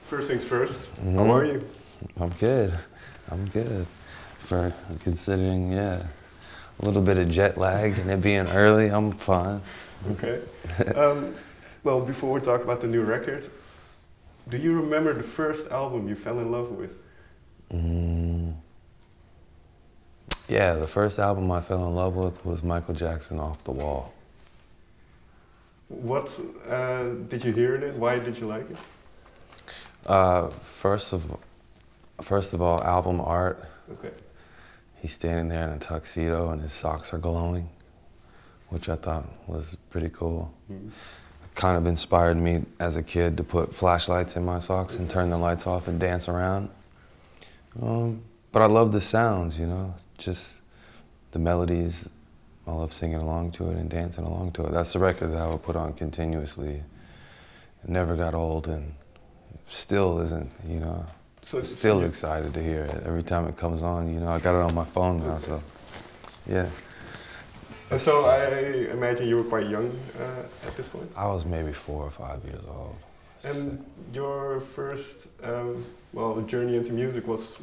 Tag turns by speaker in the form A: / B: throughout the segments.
A: First things first, how are you?
B: I'm good. I'm good. For considering, yeah, a little bit of jet lag and it being early, I'm fine.
A: Okay. Well, before we talk about the new record, do you remember the first album you fell in love with?
B: Yeah, the first album I fell in love with was Michael Jackson, Off the Wall.
A: What did you hear in it? Why did you like it?
B: First of all, album art.
A: Okay.
B: He's standing there in a tuxedo and his socks are glowing, which I thought was pretty cool.
A: Mm-hmm.
B: Kind of inspired me as a kid to put flashlights in my socks and turn the lights off and dance around. But I love the sounds, you know, just the melodies. I love singing along to it and dancing along to it. That's the record that I would put on continuously. It never got old and still isn't, you know. So still excited to hear it. Every time it comes on, you know, I got it on my phone now, so yeah.
A: And so I imagine you were quite young at this point?
B: I was maybe 4 or 5 years old.
A: And your first, well, journey into music was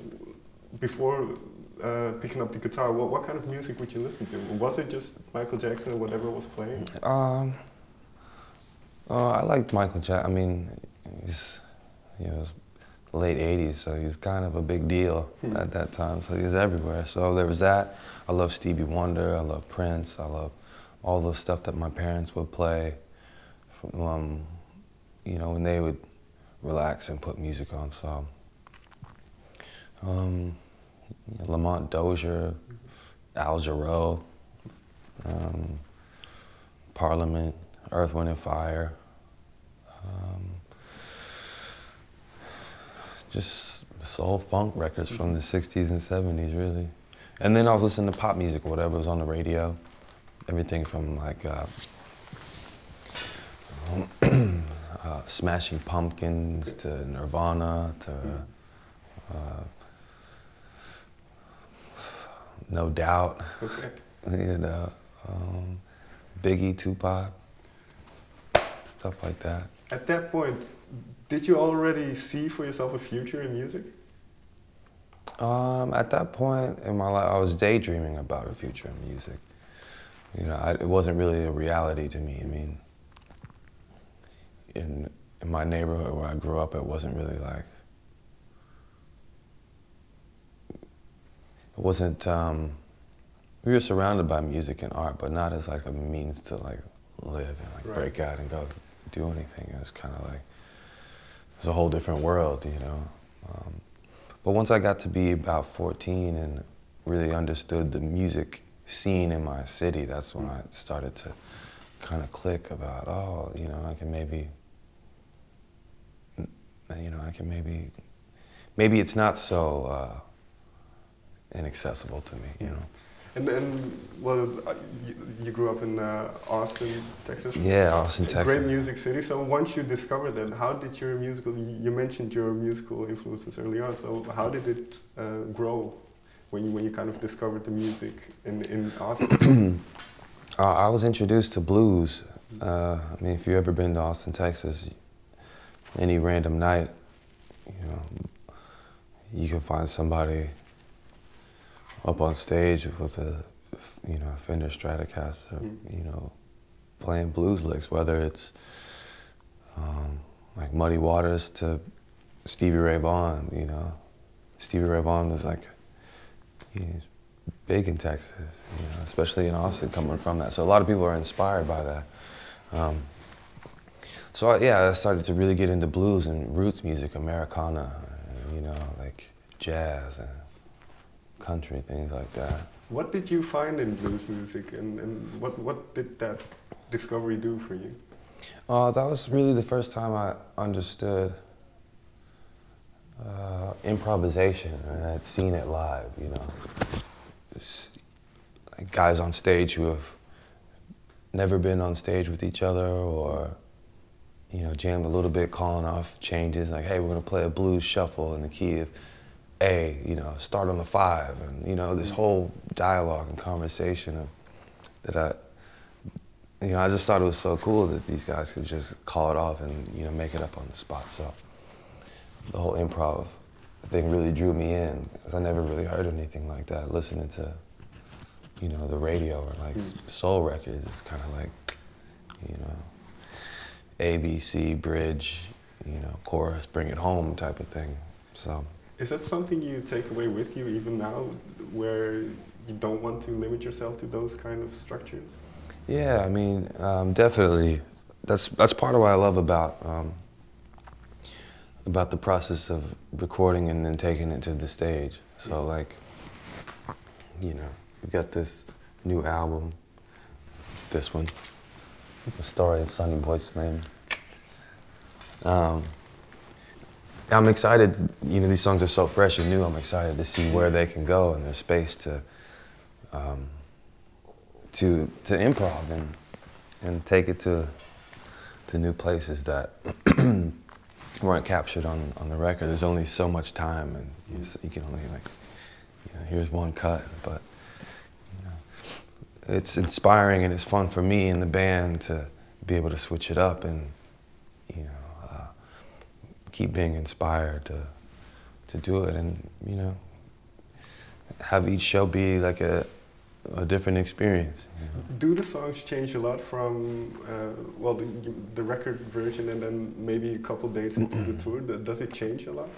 A: before picking up the guitar. What kind of music would you listen to? Was it just Michael Jackson or whatever was playing?
B: I liked Michael Jackson. I mean, he's, you know, it was the late 80s, so he was kind of a big deal at that time, so he was everywhere. So there was that. I love Stevie Wonder, I love Prince, I love all the stuff that my parents would play, you know, when they would relax and put music on. So Lamont Dozier, Al Jarreau, Parliament, Earth, Wind and Fire, just soul funk records from the 60s and 70s, really. And then I was listening to pop music, whatever was on the radio. Everything from like Smashing Pumpkins to Nirvana to No Doubt.
A: Okay.
B: You know, Biggie, Tupac, stuff like that.
A: At that point, did you already see for yourself a future in music?
B: At that point in my life, I was daydreaming about a future in music. You know, it wasn't really a reality to me. I mean, in my neighborhood where I grew up, it wasn't really like, it wasn't, we were surrounded by music and art, but not as like a means to like live and like break out and go do anything. It was kind of like, it was a whole different world, you know. But once I got to be about 14 and really understood the music scene in my city, that's when I started to kind of click about, oh, you know, I can maybe, you know, maybe it's not so inaccessible to me, you know.
A: And then, well, you grew up in Austin, Texas?
B: Yeah, Austin, Texas.
A: Great music city. So once you discovered that, how did your musical, you mentioned your musical influences early on, so how did it grow when you kind of discovered the music in Austin?
B: I was introduced to blues. I mean, if you've ever been to Austin, Texas, any random night, you know, you can find somebody up on stage with a, you know, Fender Stratocaster, you know, playing blues licks, whether it's like Muddy Waters to Stevie Ray Vaughan, you know. Stevie Ray Vaughan was like, he's big in Texas, you know, especially in Austin coming from that. So a lot of people are inspired by that. So I started to really get into blues and roots music, Americana, you know, like jazz and country, things like that.
A: What did you find in blues music, and what did that discovery do for you?
B: That was really the first time I understood improvisation, and I'd seen it live, you know. Like guys on stage who have never been on stage with each other or, you know, jammed a little bit, calling off changes, like, hey, we're gonna play a blues shuffle in the key of A, you know, start on the 5, and you know, this whole dialogue and conversation that you know, I just thought it was so cool that these guys could just call it off and, you know, make it up on the spot. So the whole improv thing really drew me in, because I never really heard anything like that. Listening to, you know, the radio or like soul records, it's kind of like, you know, A, B, C, bridge, you know, chorus, bring it home type of thing. So.
A: Is that something you take away with you even now, where you don't want to limit yourself to those kind of structures?
B: Yeah, I mean, definitely. That's part of what I love about the process of recording and then taking it to the stage. So like, you know, we've got this new album, this one, The Story of Sonny Boy Slim. I'm excited, you know, these songs are so fresh and new, I'm excited to see where they can go and there's space to improv and take it to new places that weren't captured on the record. There's only so much time, and you can only, like, you know, here's one cut, but you know, it's inspiring and it's fun for me and the band to be able to switch it up and, you know, keep being inspired to do it, and, you know, have each show be like a different experience. You know?
A: Do the songs change a lot from, well, the record version and then maybe a couple days into the tour? Does it change a lot?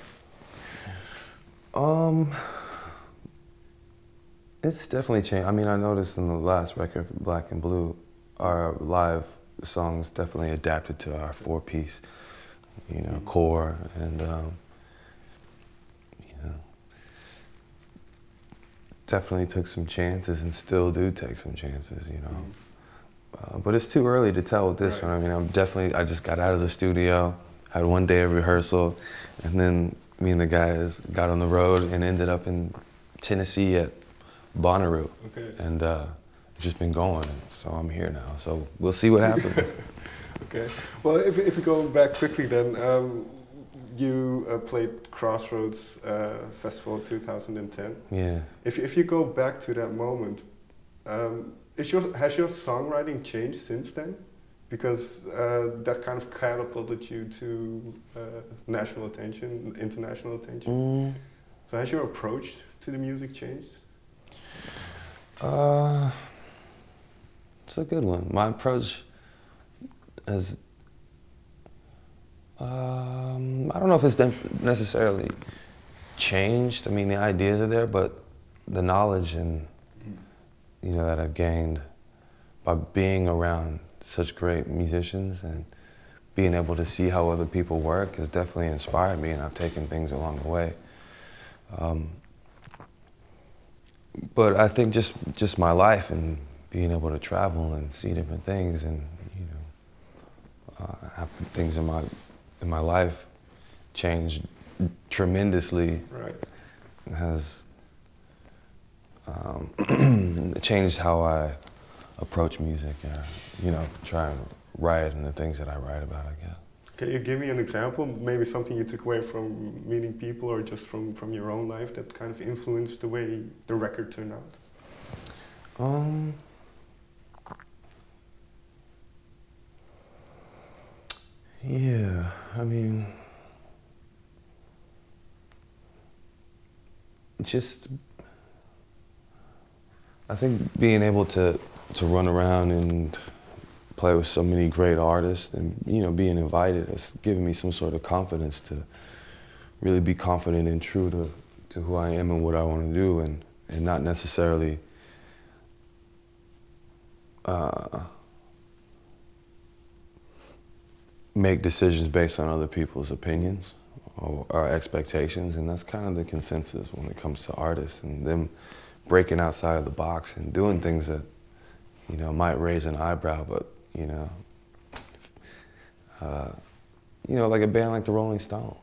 B: It's definitely changed. I mean, I noticed in the last record, Black and Blue, our live songs definitely adapted to our four-piece, you know, core, and you know, definitely took some chances and still do take some chances, you know. But it's too early to tell with this one. I mean, I just got out of the studio, had one day of rehearsal, and then me and the guys got on the road and ended up in Tennessee at Bonnaroo. And just been going, so I'm here now. So we'll see what happens.
A: Okay. Well, if we go back quickly then, you played Crossroads Festival 2010.
B: Yeah.
A: If you go back to that moment, has your songwriting changed since then? Because that kind of catapulted you to national attention, international attention. So has your approach to the music changed?
B: It's a good one. My approach has, I don't know if it's necessarily changed. I mean, the ideas are there, but the knowledge and, you know, that I've gained by being around such great musicians and being able to see how other people work has definitely inspired me, and I've taken things along the way. But I think just my life and being able to travel and see different things, and, you know, have things in my life changed tremendously.
A: Right.
B: Has changed how I approach music, and, you know, try and write and the things that I write about, I guess.
A: Can you give me an example? Maybe something you took away from meeting people, or just from your own life that kind of influenced the way the record turned out?
B: Yeah, I mean, just, I think being able to run around and play with so many great artists and, you know, being invited has given me some sort of confidence to really be confident and true to who I am and what I want to do, and not necessarily make decisions based on other people's opinions or expectations, and that's kind of the consensus when it comes to artists, and them breaking outside of the box and doing things that, you know, might raise an eyebrow, but, you know, like a band like the Rolling Stones.